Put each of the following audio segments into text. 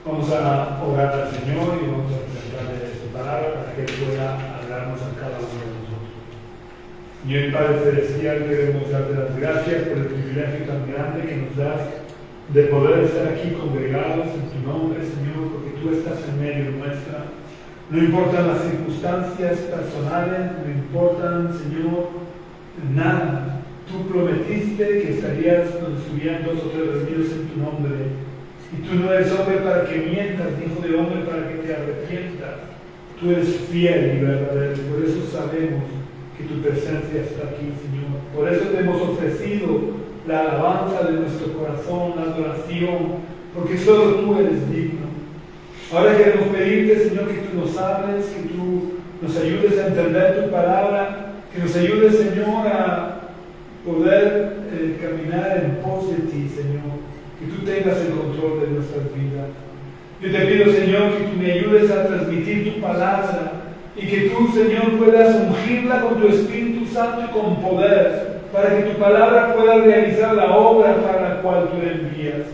Vamos a orar al Señor y vamos a presentarle su palabra para que Él pueda hablarnos a cada uno de nosotros. Señor Padre Celestial, queremos darte las gracias por el privilegio tan grande que nos das de poder estar aquí congregados en tu nombre, Señor, porque tú estás en medio nuestra. No importan las circunstancias personales, no importan, Señor, nada. Tú prometiste que estarías donde estuvieran 2 o 3 reunidos en tu nombre. Y tú no eres hombre para que mientas, ni hijo de hombre para que te arrepientas. Tú eres fiel y verdadero. Por eso sabemos que tu presencia está aquí, Señor. Por eso te hemos ofrecido la alabanza de nuestro corazón, la adoración, porque solo tú eres digno. Ahora queremos pedirte, Señor, que tú nos hables, que tú nos ayudes a entender tu palabra, que nos ayudes, Señor, a poder caminar en pos de ti, Señor. Que tú tengas el control de nuestras vidas. Yo te pido, Señor, que tú me ayudes a transmitir tu palabra y que tú, Señor, puedas ungirla con tu Espíritu Santo y con poder, para que tu palabra pueda realizar la obra para la cual tú la envías.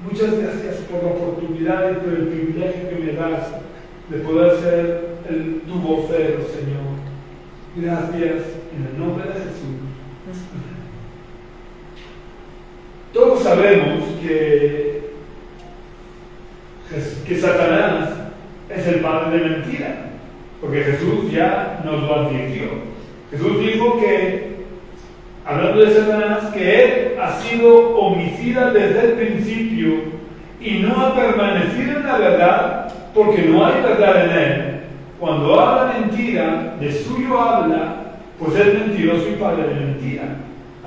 Muchas gracias por la oportunidad y por el privilegio que me das de poder ser tu vocero, Señor. Gracias en el nombre de Jesús. Todos sabemos que Satanás es el padre de mentira, porque Jesús ya nos lo advirtió. Jesús dijo que, hablando de Satanás, que él ha sido homicida desde el principio y no ha permanecido en la verdad porque no hay verdad en él. Cuando habla mentira, de suyo habla, pues es mentiroso y padre de mentira.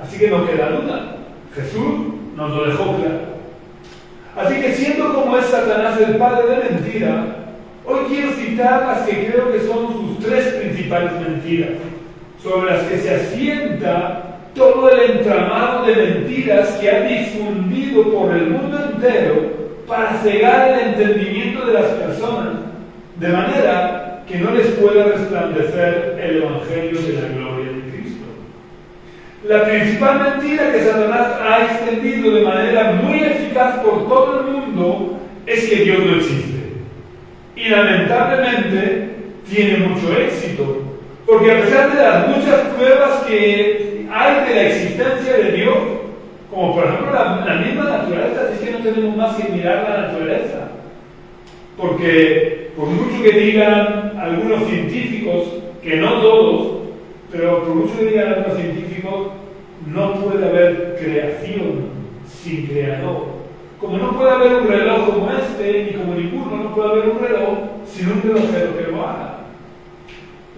Así que no queda duda. Jesús nos lo dejó claro. Así que siendo como es Satanás el padre de mentira, hoy quiero citar las que creo que son sus 3 principales mentiras, sobre las que se asienta todo el entramado de mentiras que ha difundido por el mundo entero para cegar el entendimiento de las personas, de manera que no les pueda resplandecer el Evangelio de la gloria de Cristo. La principal mentira que Satanás ha extendido de manera muy eficaz por todo el mundo es que Dios no existe. Y lamentablemente tiene mucho éxito, porque a pesar de las muchas pruebas que hay de la existencia de Dios, como por ejemplo la misma naturaleza, es que no tenemos más que mirar la naturaleza, porque por mucho que digan algunos científicos, que no todos, pero por mucho que digan algunos científicos, no puede haber creación sin creador. Como no puede haber un reloj como este, ni como ninguno, no puede haber un reloj sin un relojero que lo haga.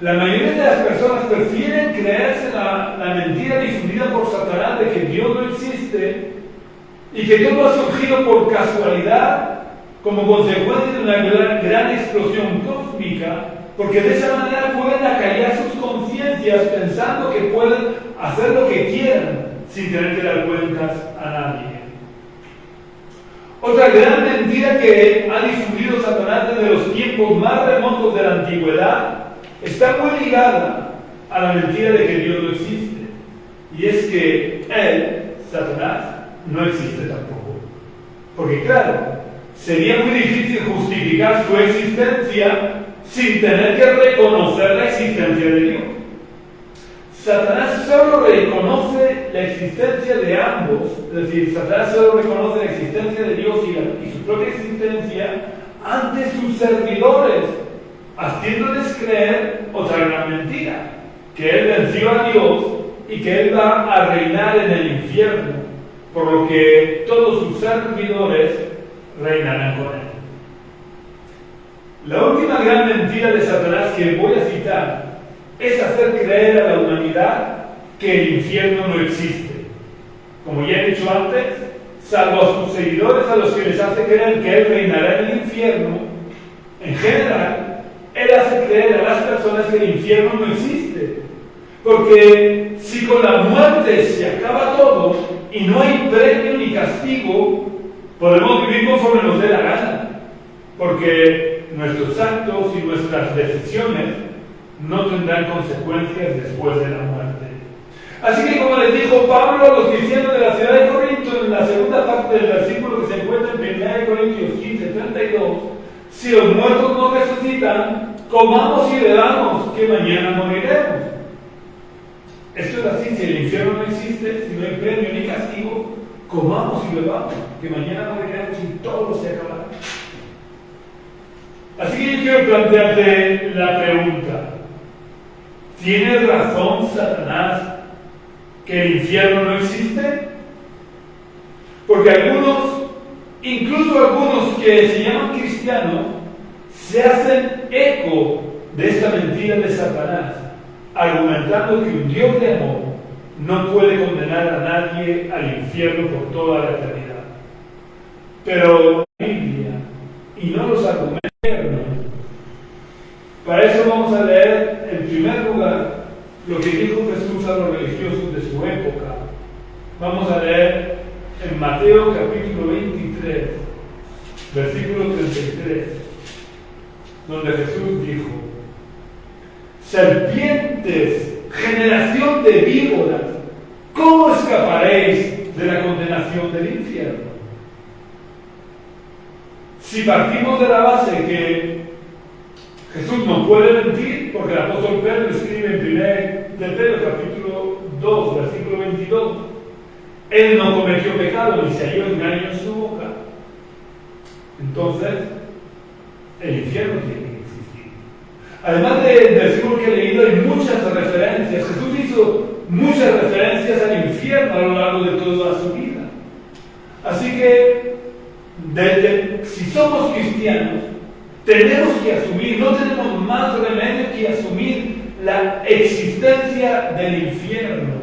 La mayoría de las personas prefieren creerse la mentira difundida por Satanás de que Dios no existe y que todo ha surgido por casualidad como consecuencia de una gran explosión cósmica, porque de esa manera pueden acallar sus conciencias pensando que pueden hacer lo que quieran sin tener que dar cuentas a nadie. Otra gran mentira que ha difundido Satanás desde los tiempos más remotos de la antigüedad está muy ligada a la mentira de que Dios no existe. Y es que él, Satanás, no existe tampoco. Porque claro, sería muy difícil justificar su existencia sin tener que reconocer la existencia de Dios. Satanás solo reconoce la existencia de ambos, es decir, Satanás solo reconoce la existencia de Dios y su propia existencia ante sus servidores, haciéndoles creer otra gran mentira, que él venció a Dios y que él va a reinar en el infierno, por lo que todos sus servidores reinarán con él. La última gran mentira de Satanás que voy a citar es hacer creer a la humanidad que el infierno no existe. Como ya he dicho antes, salvo a sus seguidores a los que les hace creer que él reinará en el infierno, en general, él hace creer a las personas que el infierno no existe. Porque si con la muerte se acaba todo y no hay premio ni castigo, podemos vivir conforme nos dé la gana. Porque nuestros actos y nuestras decisiones no tendrán consecuencias después de la muerte. Así que como les dijo Pablo a los cristianos de la ciudad de Corinto, en en la segunda parte del versículo que se encuentra en 1 Corintios 15:32, si los muertos no resucitan, comamos y bebamos, que mañana moriremos. Esto es así, si el infierno no existe, si no hay premio ni castigo, comamos y bebamos, que mañana moriremos y todo se acabará. Así que yo quiero plantearte la pregunta: ¿tiene razón Satanás que el infierno no existe? Porque algunos, incluso algunos que se llaman cristianos, se hacen eco de esta mentira de Satanás, argumentando que un Dios de amor no puede condenar a nadie al infierno por toda la eternidad. Pero la Biblia, y no los argumentos, para eso vamos a leer en primer lugar lo que dijo Jesús a los religiosos de su época. Vamos a leer en Mateo capítulo 23, versículo 33, donde Jesús dijo: serpientes, generación de víboras, ¿cómo escaparéis de la condenación del infierno? Si partimos de la base que Jesús no puede mentir, porque el apóstol Pedro escribe en 1 Pedro capítulo 2, versículo 22, Él no cometió pecado ni se halló engaño en su boca, entonces el infierno tiene que existir. Además del versículo que he leído, hay muchas referencias. Jesús hizo muchas referencias al infierno a lo largo de toda su vida. Así que, si somos cristianos, tenemos que asumir, no tenemos más remedio que asumir la existencia del infierno.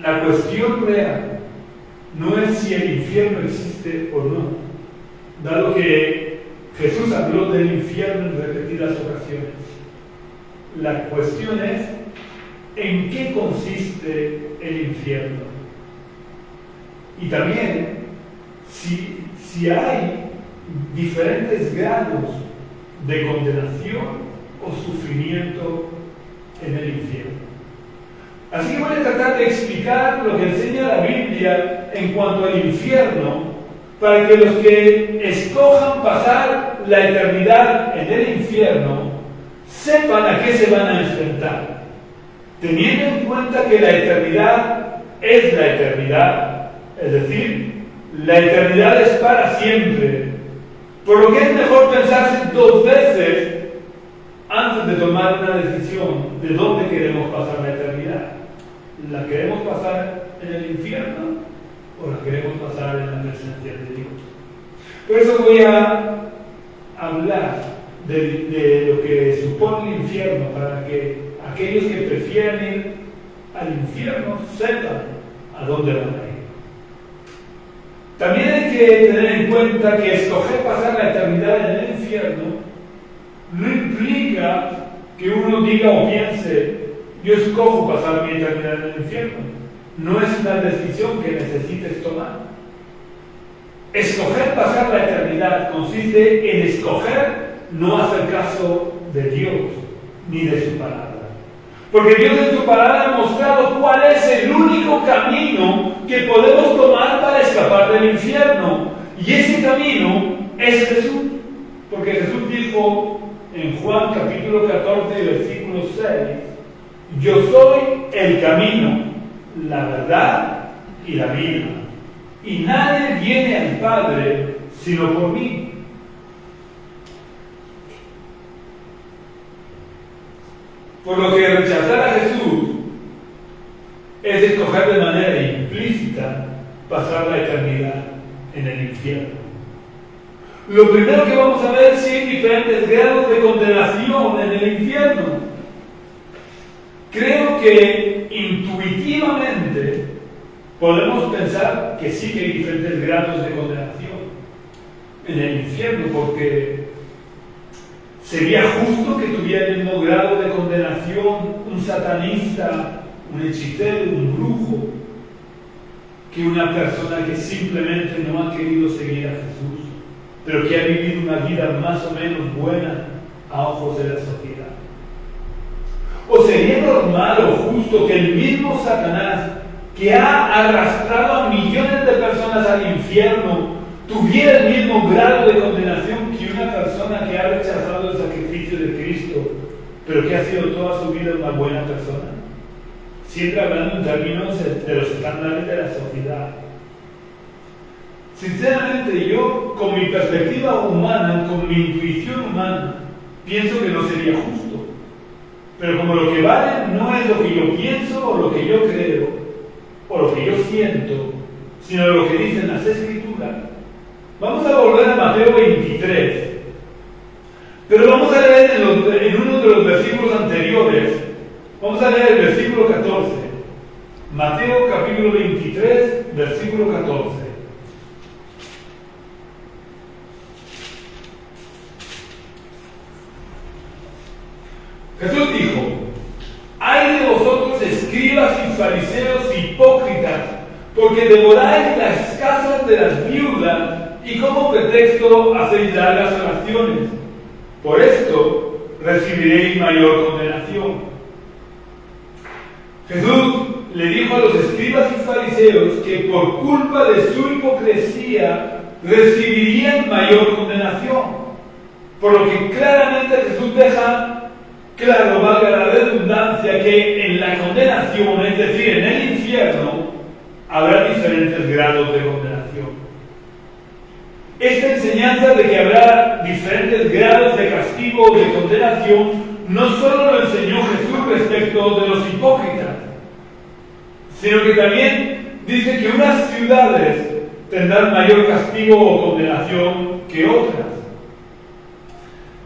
La cuestión real no es si el infierno existe o no, dado que Jesús habló del infierno en repetidas ocasiones. La cuestión es en qué consiste el infierno. Y también si hay diferentes grados de condenación o sufrimiento en el infierno. Así que voy a tratar de explicar lo que enseña la Biblia en cuanto al infierno, para que los que escojan pasar la eternidad en el infierno sepan a qué se van a enfrentar, teniendo en cuenta que la eternidad es la eternidad, es decir, la eternidad es para siempre, por lo que es mejor pensarse dos veces antes de tomar una decisión de dónde queremos pasar la eternidad. ¿La queremos pasar en el infierno o la queremos pasar en la presencia de Dios? Por eso voy a hablar de lo que supone el infierno, para que aquellos que prefieren ir al infierno sepan a dónde van a ir. También hay que tener en cuenta que escoger pasar la eternidad en el infierno no implica que uno diga o piense: yo escojo pasar mi eternidad en el infierno. No es una decisión que necesites tomar. Escoger pasar la eternidad consiste en escoger no hacer caso de Dios ni de su palabra. Porque Dios en su palabra ha mostrado cuál es el único camino que podemos tomar para escapar del infierno. Y ese camino es Jesús. Porque Jesús dijo en Juan capítulo 14, versículo 6: yo soy el camino, la verdad y la vida. Y nadie viene al Padre sino por mí. Por lo que rechazar a Jesús es escoger de manera implícita pasar la eternidad en el infierno. Lo primero que vamos a ver es si hay diferentes grados de condenación en el infierno. Creo que intuitivamente podemos pensar que sí que hay diferentes grados de condenación en el infierno, porque sería justo que tuviera el mismo grado de condenación un satanista, un hechicero, un brujo, que una persona que simplemente no ha querido seguir a Jesús, pero que ha vivido una vida más o menos buena a ojos de la sociedad. ¿O sería normal o justo que el mismo Satanás, que ha arrastrado a millones de personas al infierno, tuviera el mismo grado de condenación que una persona que ha rechazado el sacrificio de Cristo, pero que ha sido toda su vida una buena persona? Siempre hablando en términos de los estándares de la sociedad. Sinceramente, yo, con mi perspectiva humana, con mi intuición humana, pienso que no sería justo. Pero como lo que vale no es lo que yo pienso o lo que yo creo o lo que yo siento, sino lo que dicen las Escrituras, vamos a volver a Mateo 23. Pero vamos a leer en uno de los versículos anteriores, vamos a leer el versículo 14. Mateo capítulo 23, versículo 14. Jesús dijo: ¡ay de vosotros, escribas y fariseos hipócritas, porque devoráis las casas de las viudas y como pretexto hacéis largas oraciones! Por esto recibiréis mayor condenación. Jesús le dijo a los escribas y fariseos que por culpa de su hipocresía recibirían mayor condenación. Por lo que claramente Jesús deja claro, valga la redundancia, que en la condenación, es decir, en el infierno, habrá diferentes grados de condenación. Esta enseñanza de que habrá diferentes grados de castigo o de condenación no solo lo enseñó Jesús respecto de los hipócritas, sino que también dice que unas ciudades tendrán mayor castigo o condenación que otras,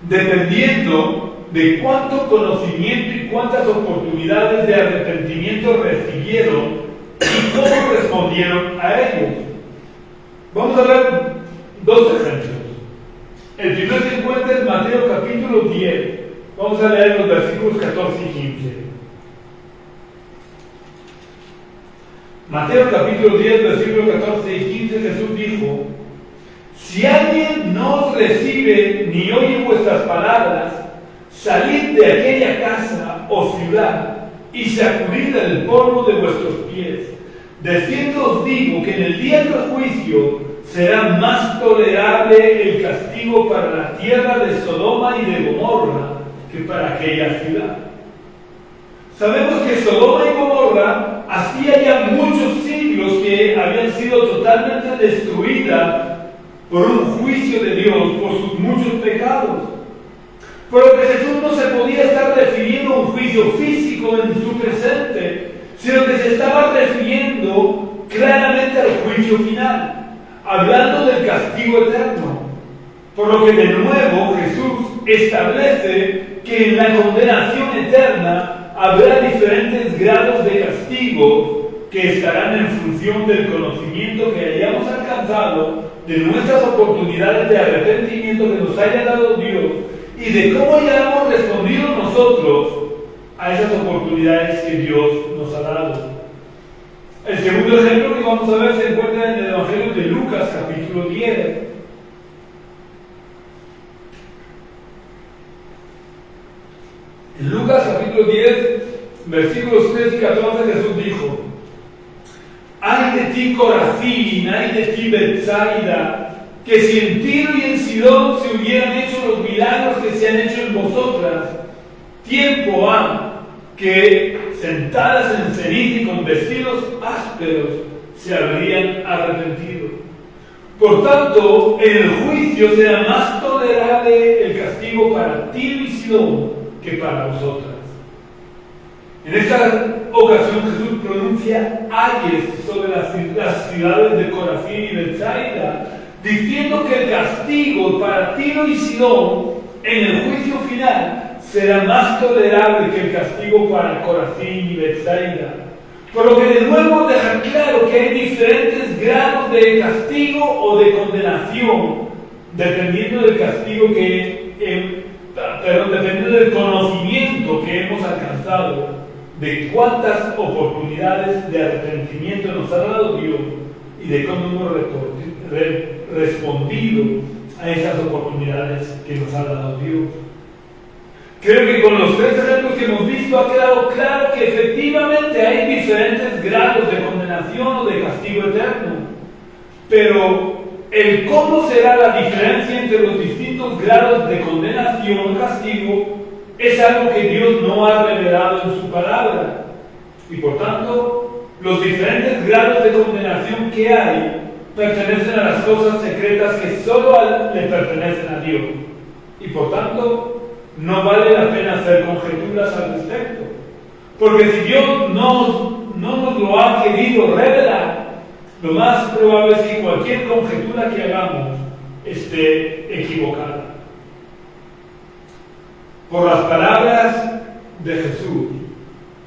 dependiendo de cuánto conocimiento y cuántas oportunidades de arrepentimiento recibieron y cómo respondieron a ellos. Vamos a ver dos ejemplos. El primero se encuentra en Mateo capítulo 10. Vamos a leer los versículos 14 y 15. Mateo capítulo 10, versículos 14 y 15, Jesús dijo: si alguien no os recibe ni oye vuestras palabras, salid de aquella casa o ciudad y sacudid el polvo de vuestros pies. De cierto os digo que en el día del juicio será más tolerable el castigo para la tierra de Sodoma y de Gomorra que para aquella ciudad. Sabemos que Sodoma y Gomorra hacía ya muchos siglos que habían sido totalmente destruidas por un juicio de Dios por sus muchos pecados. Por lo que Jesús no se podía estar refiriendo a un juicio físico en su presente, sino que se estaba refiriendo claramente al juicio final, hablando del castigo eterno. Por lo que de nuevo Jesús establece que en la condenación eterna habrá diferentes grados de castigo que estarán en función del conocimiento que hayamos alcanzado, de nuestras oportunidades de arrepentimiento que nos haya dado Dios y de cómo hayamos respondido nosotros a esas oportunidades que Dios nos ha dado. El segundo ejemplo que vamos a ver se encuentra en el Evangelio de Lucas, capítulo 10. En Lucas, capítulo 10, versículos 3 y 14, Jesús dijo: ¡ay de ti, Corazín! ¡Ay de ti, Betsaida! Que si en Tiro y en Sidón se hubieran hecho los milagros que se han hecho en vosotras, tiempo ha que, sentadas en ceniza y con vestidos ásperos, se habrían arrepentido. Por tanto, en el juicio será más tolerable el castigo para Tiro y Sidón que para vosotras. En esta ocasión Jesús pronuncia ayes sobre las ciudades de Corazín y Betsaida, diciendo que el castigo para Tiro y Sidón en el juicio final será más tolerable que el castigo para Corazín y Betsaida. Por lo que de nuevo deja claro que hay diferentes grados de castigo o de condenación, dependiendo del castigo dependiendo del conocimiento que hemos alcanzado, de cuántas oportunidades de arrepentimiento nos ha dado Dios y de cómo hemos respondido a esas oportunidades que nos ha dado Dios. Creo que con los tres ejemplos que hemos visto ha quedado claro que efectivamente hay diferentes grados de condenación o de castigo eterno. Pero el cómo será la diferencia entre los distintos grados de condenación o castigo es algo que Dios no ha revelado en su palabra. Y por tanto, los diferentes grados de condenación que hay pertenecen a las cosas secretas que solo le pertenecen a Dios. Y por tanto, no vale la pena hacer conjeturas al respecto. Porque si Dios no nos lo ha querido revelar, lo más probable es que cualquier conjetura que hagamos esté equivocada. Por las palabras de Jesús,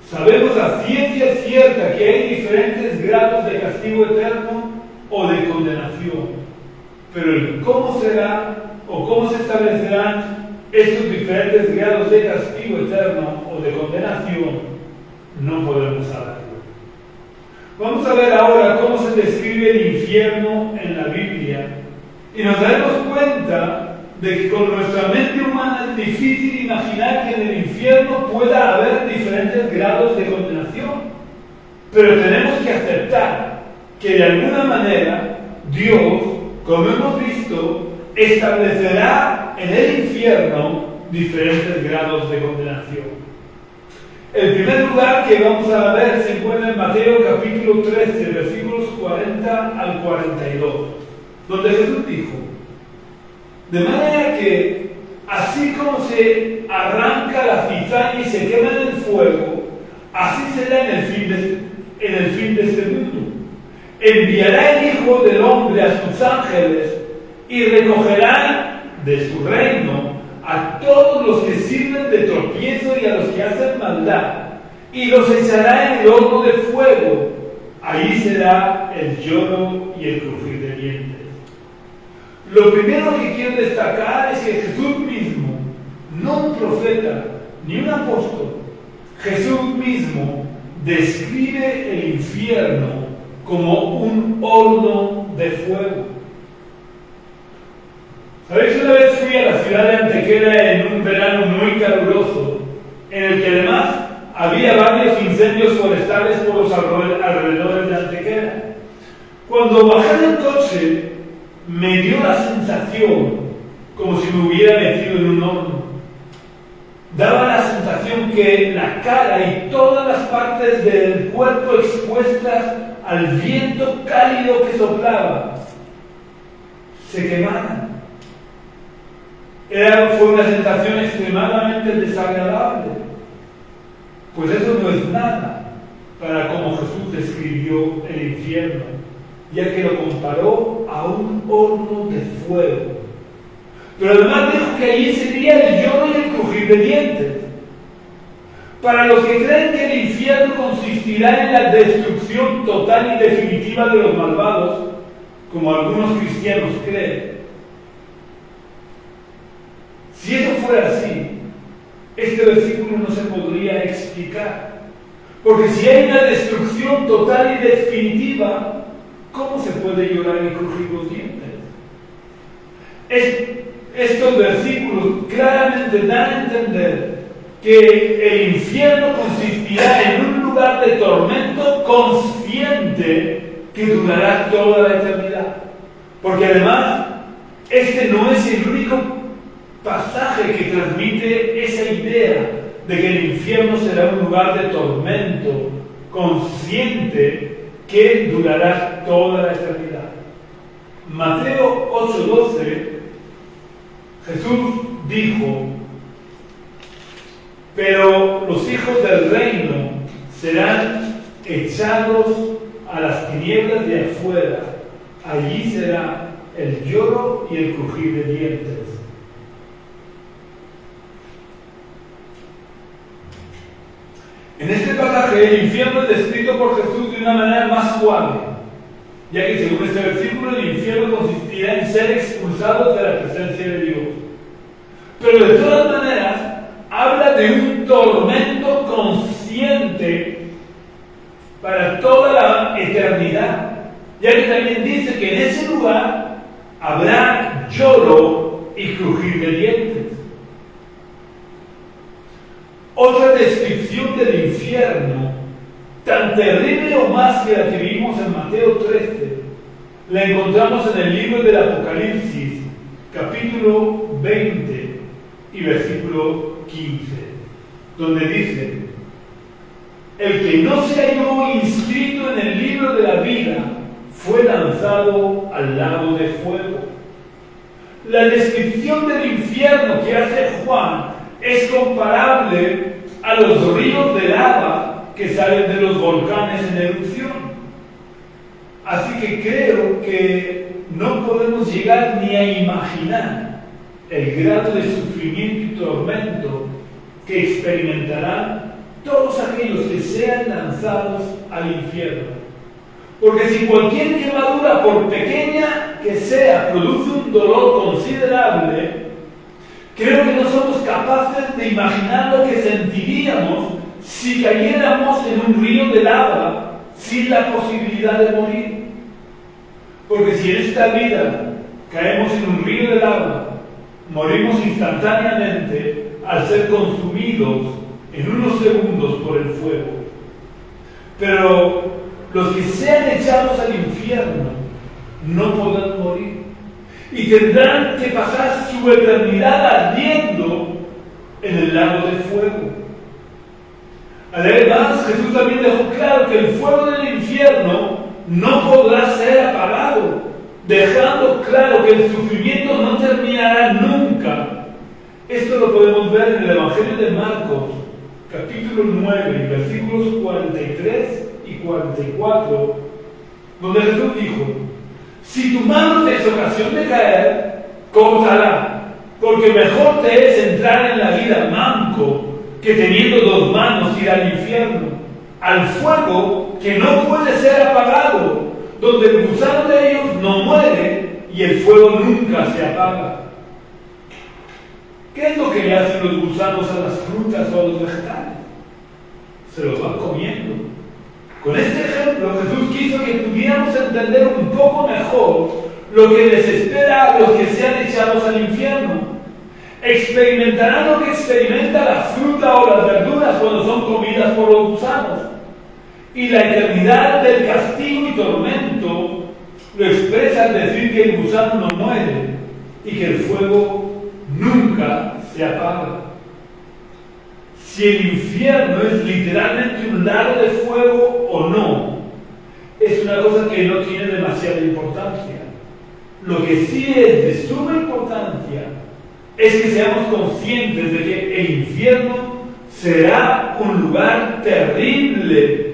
sabemos a ciencia cierta que hay diferentes grados de castigo eterno o de condenación. Pero el cómo será o cómo se establecerán estos diferentes grados de castigo eterno o de condenación no podemos saberlo. Vamos a ver ahora cómo se describe el infierno en la Biblia y nos daremos cuenta de que con nuestra mente humana es difícil imaginar que en el infierno pueda haber diferentes grados de condenación. Pero tenemos que aceptar que de alguna manera Dios, como hemos visto, establecerá en el infierno diferentes grados de condenación. El primer lugar que vamos a ver se encuentra en Mateo capítulo 13, versículos 40 al 42, donde Jesús dijo: de manera que, así como se arranca la cizaña y se quema en el fuego, así será en el fin de este mundo. Enviará el Hijo del Hombre a sus ángeles y recogerán de su reino a todos los que sirven de tropiezo y a los que hacen maldad, y los echará en el horno de fuego. Ahí será el lloro y el crujir de dientes. Lo primero que quiero destacar es que Jesús mismo, no un profeta ni un apóstol, Jesús mismo describe el infierno como un horno de fuego. ¿Sabéis? Una vez fui a la ciudad de Antequera en un verano muy caluroso, en el que además había varios incendios forestales por los alrededores de Antequera. Cuando bajé del coche, me dio la sensación como si me hubiera metido en un horno. Daba la sensación que la cara y todas las partes del cuerpo expuestas al viento cálido que soplaba se quemaban. Fue una sensación extremadamente desagradable. Pues eso no es nada para cómo Jesús describió el infierno, ya que lo comparó a un horno de fuego. Pero además dijo que allí sería el lloro y el crujir de dientes. Para los que creen que el infierno consistirá en la destrucción total y definitiva de los malvados, como algunos cristianos creen, si eso fuera así, este versículo no se podría explicar. Porque si hay una destrucción total y definitiva, ¿cómo se puede llorar y crujir los dientes? Estos versículos claramente dan a entender que el infierno consistirá en un lugar de tormento consciente que durará toda la eternidad. Porque además, este no es el único pasaje que transmite esa idea de que el infierno será un lugar de tormento consciente que durará toda la eternidad. Mateo 8:12, Jesús dijo: pero los hijos del reino serán echados a las tinieblas de afuera. Allí será el lloro y el crujir de dientes. En este pasaje el infierno es descrito por Jesús de una manera más suave, ya que según este versículo el infierno consistirá en ser expulsados de la presencia de Dios. Pero de todas maneras habla de un tormento consciente para toda la eternidad, ya que también dice que en ese lugar habrá lloro y crujir de dientes. Otra descripción del infierno, tan terrible o más que la que vimos en Mateo 13, la encontramos en el libro del Apocalipsis, capítulo 20 y versículo 15, donde dice: el que no se halló inscrito en el libro de la vida fue lanzado al lago de fuego. La descripción del infierno que hace Juan es comparable a los ríos de lava que salen de los volcanes en erupción. Así que creo que no podemos llegar ni a imaginar el grado de sufrimiento y tormento que experimentarán todos aquellos que sean lanzados al infierno. Porque si cualquier quemadura, por pequeña que sea, produce un dolor considerable, creo que no somos capaces de imaginar lo que sentiríamos si cayéramos en un río de lava sin la posibilidad de morir. Porque si en esta vida caemos en un río de lava, morimos instantáneamente al ser consumidos en unos segundos por el fuego. Pero los que sean echados al infierno no podrán morir y tendrán que pasar su eternidad ardiendo en el lago de fuego. Además, Jesús también dejó claro que el fuego del infierno no podrá ser apagado, dejando claro que el sufrimiento no terminará nunca. Esto lo podemos ver en el Evangelio de Marcos, capítulo 9, versículos 43 y 44, donde Jesús dijo: si tu mano te es ocasión de caer, córtala, porque mejor te es entrar en la vida manco que teniendo dos manos ir al infierno, al fuego que no puede ser apagado, donde el gusano de ellos no muere y el fuego nunca se apaga. ¿Qué es lo que le hacen los gusanos a las frutas o a los vegetales? Se los van comiendo. Con este ejemplo, Jesús quiso que pudiéramos entender un poco mejor lo que les espera a los que sean echados al infierno. Experimentarán lo que experimenta la fruta o las verduras cuando son comidas por los gusanos. Y la eternidad del castigo y tormento lo expresa al decir que el gusano no muere y que el fuego nunca se apaga. Si el infierno es literalmente un lago de fuego o no, es una cosa que no tiene demasiada importancia. Lo que sí es de suma importancia es que seamos conscientes de que el infierno será un lugar terrible,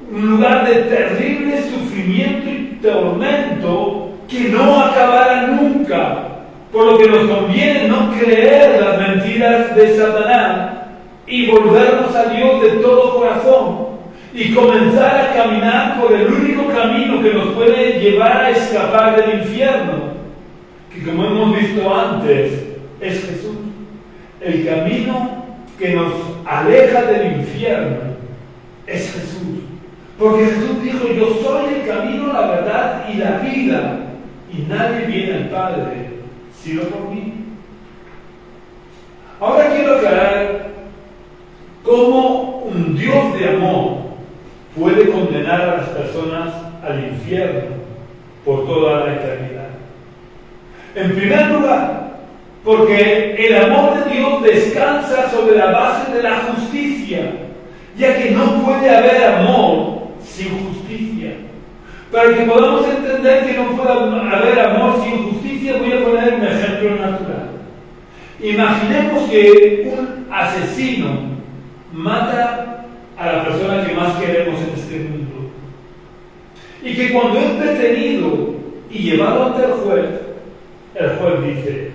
un lugar de terrible sufrimiento y tormento que no acabará nunca, por lo que nos conviene no creer las mentiras de Satanás y volvernos a Dios de todo corazón y comenzar a caminar por el único camino que nos puede llevar a escapar del infierno, que como hemos visto antes es Jesús. El camino que nos aleja del infierno es Jesús, porque Jesús dijo: yo soy el camino, la verdad y la vida, y nadie viene al Padre sino por mí. Ahora quiero aclarar cómo un Dios de amor puede condenar a las personas al infierno por toda la eternidad. En primer lugar, porque el amor de Dios descansa sobre la base de la justicia, ya que no puede haber amor sin justicia. Para que podamos entender que no puede haber amor sin justicia, voy a poner un ejemplo natural. Imaginemos que un asesino mata a la persona que más queremos en este mundo, y que cuando es detenido y llevado ante el juez dice: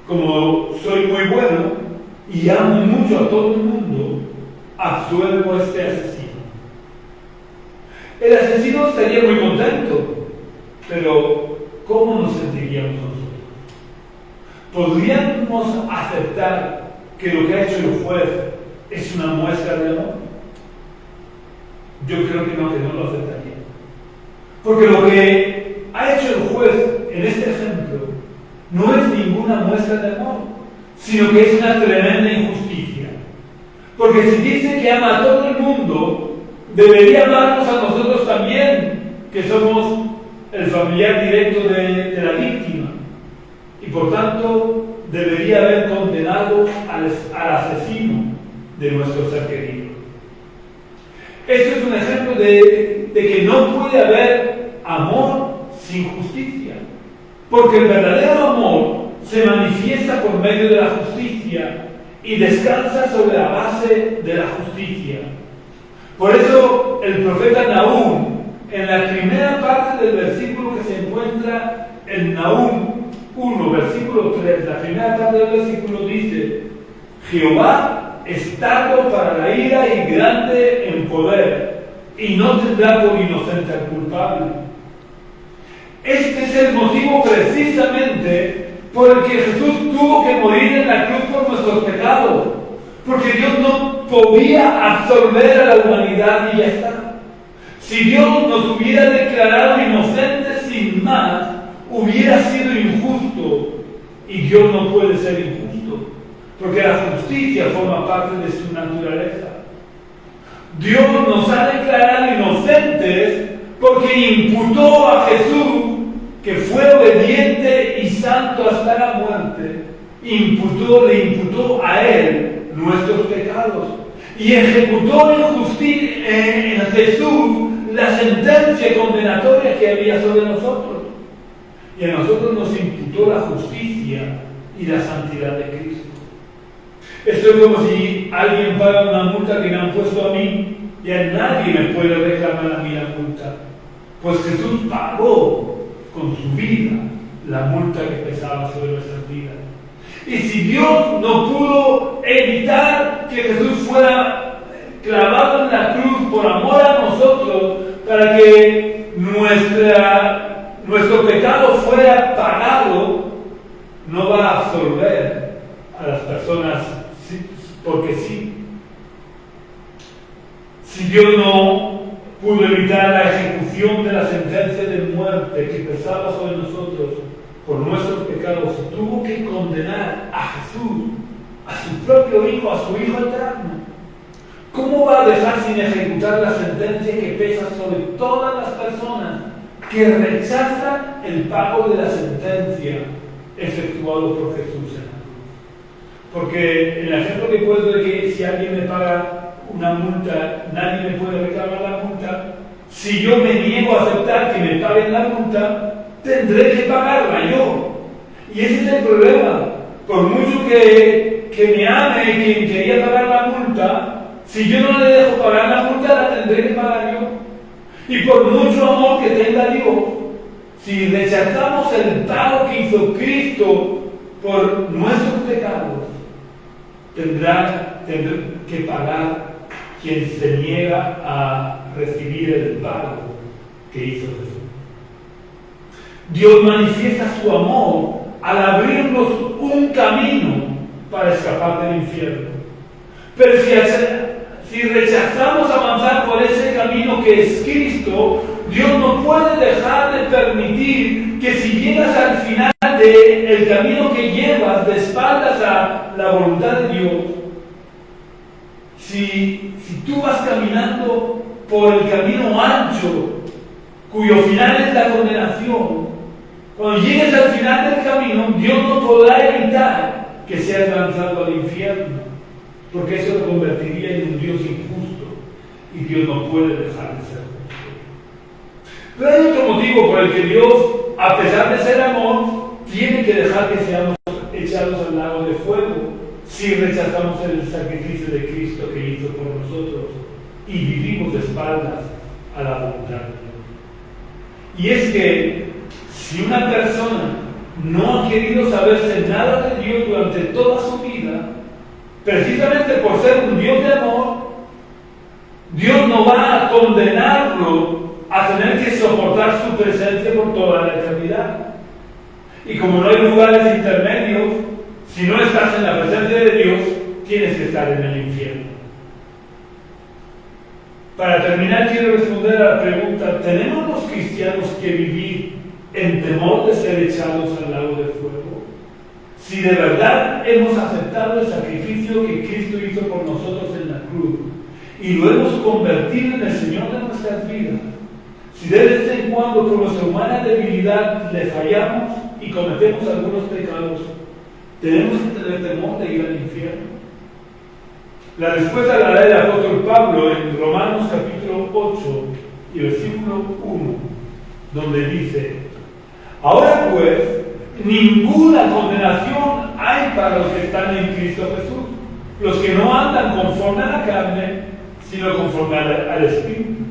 como soy muy bueno y amo mucho a todo el mundo, absuelvo a este asesino. El asesino estaría muy contento, pero ¿cómo nos sentiríamos nosotros? ¿Podríamos aceptar que lo que ha hecho el juez es una muestra de amor? Yo creo que no lo aceptaría. Porque lo que ha hecho el juez en este ejemplo no es ninguna muestra de amor, sino que es una tremenda injusticia. Porque si dice que ama a todo el mundo, debería amarnos a nosotros también, que somos el familiar directo de la víctima. Y por tanto, debería haber condenado al asesino de nuestro ser querido. Esto es un ejemplo de que no puede haber amor sin justicia. Porque el verdadero amor se manifiesta por medio de la justicia y descansa sobre la base de la justicia. Por eso el profeta Nahum, en la primera parte del versículo que se encuentra en Nahum 1, versículo 3, la primera parte del versículo dice: Jehová es tardo para la ira y grande en poder, y no tendrá por inocente al culpable. Este es el motivo precisamente por el que Jesús tuvo que morir en la cruz por nuestros pecados, porque Dios no podía absorber a la humanidad y ya está. Si Dios nos hubiera declarado inocentes sin más, hubiera sido injusto, y Dios no puede ser injusto, porque la justicia forma parte de su naturaleza. Dios nos ha declarado inocentes porque imputó a Jesús, que fue obediente y santo hasta la muerte, le imputó a Él nuestros pecados y ejecutó en Jesús la sentencia condenatoria que había sobre nosotros. Y a nosotros nos imputó la justicia y la santidad de Cristo. Esto es como si alguien paga una multa que me han puesto a mí, y a nadie me puede reclamar a mí la multa. Pues Jesús pagó con su vida la multa que pesaba sobre nuestras vidas. Y si Dios no pudo evitar que Jesús fuera clavado en la cruz por amor a nosotros, para que nuestro pecado fuera pagado, no va a absolver a las personas porque sí. Si Dios no pudo evitar la ejecución de la sentencia de muerte que pesaba sobre nosotros por nuestros pecados, tuvo que condenar a Jesús, a su propio Hijo, a su Hijo eterno. ¿Cómo va a dejar sin ejecutar la sentencia que pesa sobre todas las personas que rechazan el pago de la sentencia efectuado por Jesús en la cruz? Porque en el ejemplo que he puesto de que si alguien me paga una multa, nadie me puede reclamar la multa. Si yo me niego a aceptar que me paguen la multa, tendré que pagarla yo. Y ese es el problema. Por mucho que me ame quien quería pagar la multa, si yo no le dejo pagar la multa, la tendré que pagar yo. Y por mucho amor que tenga Dios, si rechazamos el pago que hizo Cristo por nuestros pecados, tendrá que pagar quien se niega a recibir el pago que hizo Jesús. Dios manifiesta su amor al abrirnos un camino para escapar del infierno. Pero si rechazamos avanzar por ese camino que es Cristo, Dios no puede dejar de permitir que si llegas al final del camino que llevas de espaldas a la voluntad de Dios, si tú vas caminando por el camino ancho, cuyo final es la condenación, cuando llegues al final del camino, Dios no podrá evitar que seas lanzado al infierno, porque eso lo convertiría en un Dios injusto, y Dios no puede dejar de ser justo. Pero hay otro motivo por el que Dios, a pesar de ser amor, tiene que dejar que seamos echados al lago de fuego si rechazamos el sacrificio de Cristo que hizo por nosotros y vivimos de espaldas a la voluntad de Dios. Y es que si una persona no ha querido saberse nada de Dios durante toda su vida, precisamente por ser un Dios de amor, Dios no va a condenarlo a tener que soportar su presencia por toda la eternidad. Y como no hay lugares intermedios, si no estás en la presencia de Dios, tienes que estar en el infierno. Para terminar, quiero responder a la pregunta: ¿tenemos los cristianos que vivir en temor de ser echados al lago de fuego? si de verdad hemos aceptado el sacrificio que Cristo hizo por nosotros en la cruz y lo hemos convertido en el Señor de nuestras vidas, si de vez en cuando por nuestra humana debilidad le fallamos y cometemos algunos pecados, ¿tenemos que tener temor de ir al infierno? La respuesta la da el apóstol Pablo en Romanos capítulo 8 y versículo 1, donde dice: ahora pues, ninguna condenación hay para los que están en Cristo Jesús, los que no andan conforme a la carne, sino conforme al Espíritu.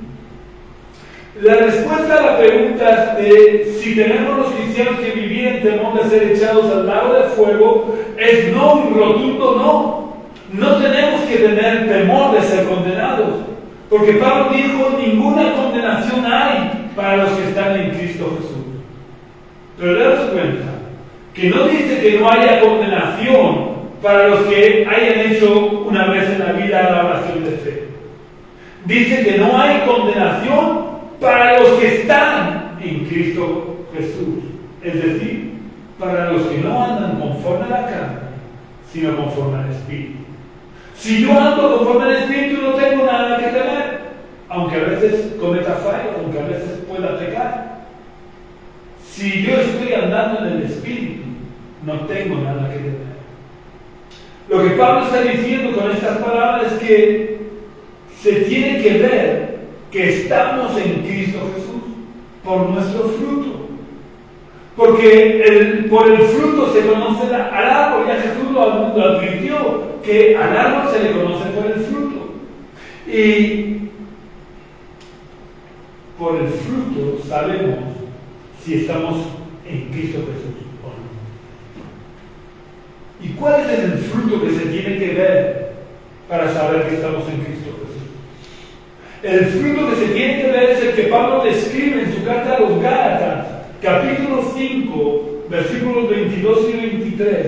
La respuesta a la pregunta de si tenemos los cristianos que vivir en temor de ser echados al lago de fuego es no, un rotundo no. No tenemos que tener temor de ser condenados, porque Pablo dijo: ninguna condenación hay para los que están en Cristo Jesús. Pero daos cuenta que no dice que no haya condenación para los que hayan hecho una vez en la vida la oración de fe. Dice que no hay condenación para los que están en Cristo Jesús, es decir, para los que no andan conforme a la carne, sino conforme al Espíritu. Si yo ando conforme al Espíritu, no tengo nada que temer, aunque a veces cometa fallos, aunque a veces pueda pecar. Si yo estoy andando en el Espíritu, no tengo nada que temer. Lo que Pablo está diciendo con estas palabras es que se tiene que ver que estamos en Cristo Jesús por nuestro fruto. Porque por el fruto se conoce al árbol, ya Jesús lo advirtió, que al árbol se le conoce por el fruto. Y por el fruto sabemos si estamos en Cristo Jesús o no. ¿Y cuál es el fruto que se tiene que ver para saber que estamos en Cristo Jesús? El fruto que se tiene que ver es el que Pablo describe en su carta a los Gálatas, capítulo 5, versículos 22 y 23.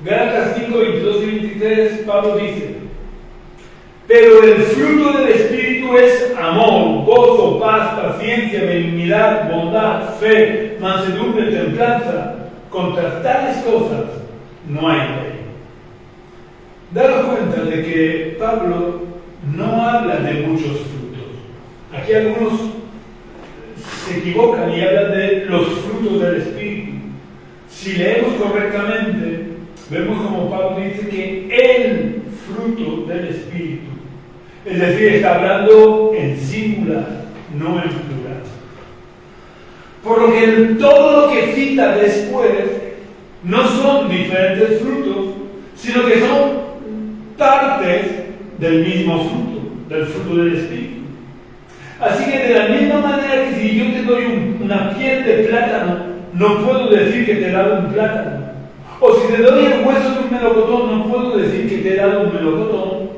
Gálatas 5, 22 y 23, Pablo dice: pero el fruto del Espíritu es amor, gozo, paz, paciencia, benignidad, bondad, fe, mansedumbre, templanza. Contra tales cosas no hay ley. Daros cuenta de que Pablo no habla de muchos frutos. Aquí algunos se equivocan y hablan de los frutos del Espíritu. Si leemos correctamente, vemos como Pablo dice que el fruto del Espíritu, es decir, está hablando en singular, no en plural. Por lo que todo lo que cita después no son diferentes frutos, sino que son partes del mismo fruto, del fruto del Espíritu. Así que de la misma manera que si yo te doy una piel de plátano, no puedo decir que te he dado un plátano. O si te doy el hueso de un melocotón, no puedo decir que te he dado un melocotón.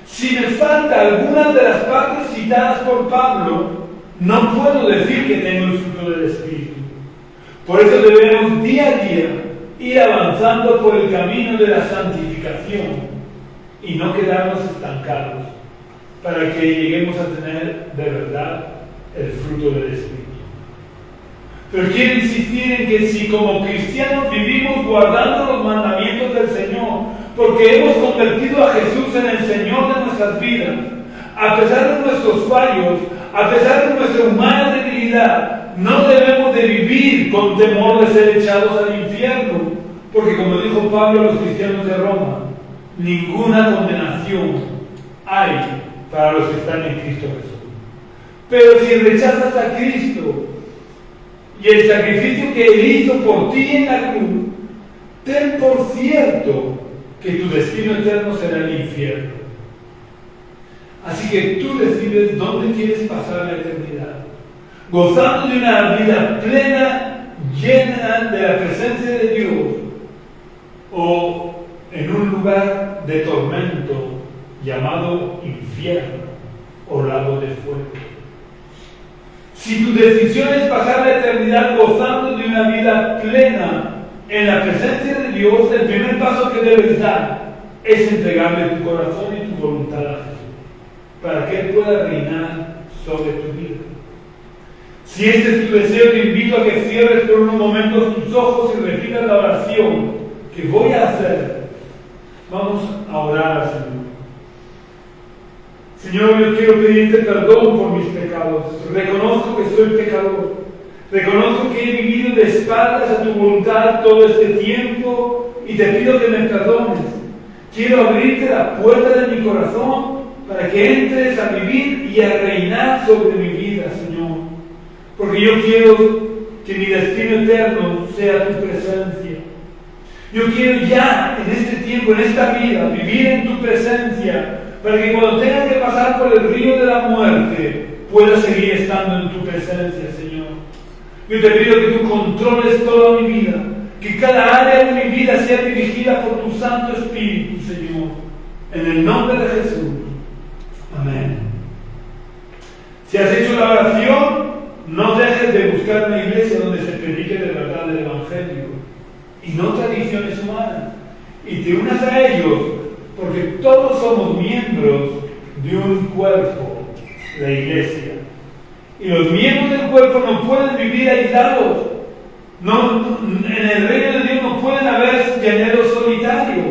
Si me falta alguna de las partes citadas por Pablo, no puedo decir que tengo el fruto del Espíritu. Por eso debemos día a día ir avanzando por el camino de la santificación y no quedarnos estancados, para que lleguemos a tener de verdad el fruto del Espíritu. Pero quiero insistir en que si como cristianos vivimos guardando los mandamientos del Señor, porque hemos convertido a Jesús en el Señor de nuestras vidas, a pesar de nuestros fallos, a pesar de nuestra humana debilidad, no debemos de vivir con temor de ser echados al infierno, porque como dijo Pablo a los cristianos de Roma, ninguna condenación hay para los que están en Cristo Jesús. Pero si rechazas a Cristo y el sacrificio que Él hizo por ti en la cruz, ten por cierto que tu destino eterno será el infierno. Así que tú decides dónde quieres pasar la eternidad, gozando de una vida plena, llena de la presencia de Dios, o en un lugar de tormento llamado infierno o lago de fuego. Si tu decisión es pasar la eternidad gozando de una vida plena en la presencia de Dios, el primer paso que debes dar es entregarle tu corazón y tu voluntad a Jesús. para que Él pueda reinar sobre tu vida. Si este es tu deseo, te invito a que cierres por unos momentos tus ojos y repitas la oración que voy a hacer. Vamos a orar al Señor. Señor, yo quiero pedirte perdón por mis pecados. Reconozco que soy pecador. Reconozco que he vivido de espaldas a tu voluntad todo este tiempo y te pido que me perdones. Quiero abrirte la puerta de mi corazón para que entres a vivir y a reinar sobre mi vida, Señor. Porque yo quiero que mi destino eterno sea tu presencia. Yo quiero ya, en este tiempo, en esta vida, vivir en tu presencia, para que cuando tenga que pasar por el río de la muerte, pueda seguir estando en tu presencia, Señor. Yo te pido que tú controles toda mi vida, que cada área de mi vida sea dirigida por tu Santo Espíritu, Señor. En el nombre de Jesús. Amén. Si has hecho la oración, no dejes de buscar una iglesia donde se predique de verdad el Evangelio y no tradiciones humanas. Y te unas a ellos, porque todos somos miembros de un cuerpo, la iglesia. Y los miembros del cuerpo no pueden vivir aislados. En el reino de Dios no pueden haber llaneros solitarios.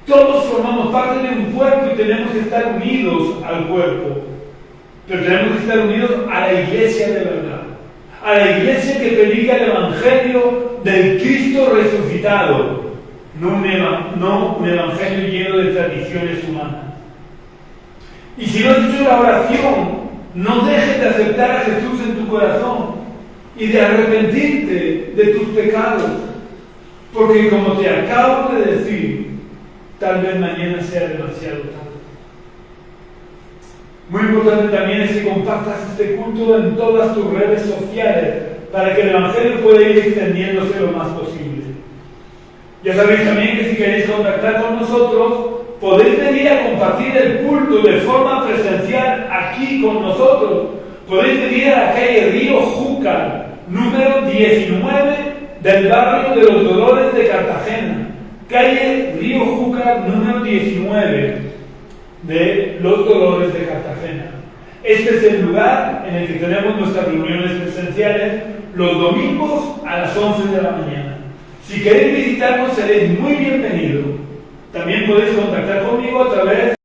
Todos formamos parte de un cuerpo y tenemos que estar unidos al cuerpo. Pero tenemos que estar unidos a la iglesia de verdad. A la iglesia que predica el Evangelio del Cristo resucitado. No un Evangelio lleno de tradiciones humanas. Y si no has hecho la oración, no dejes de aceptar a Jesús en tu corazón y de arrepentirte de tus pecados. Porque como te acabo de decir, tal vez mañana sea demasiado tarde. Muy importante también es que compartas este culto en todas tus redes sociales para que el Evangelio pueda ir extendiéndose lo más posible. Ya sabéis también que si queréis contactar con nosotros, podéis venir a compartir el culto de forma presencial aquí con nosotros. Podéis venir a la calle Río Júcar, número 19 del barrio de los Dolores de Cartagena. Calle Río Júcar, número 19 de los Dolores de Cartagena. Este es el lugar en el que tenemos nuestras reuniones presenciales los domingos a las 11 de la mañana. Si queréis visitarnos, seréis muy bienvenidos. También podéis contactar conmigo a través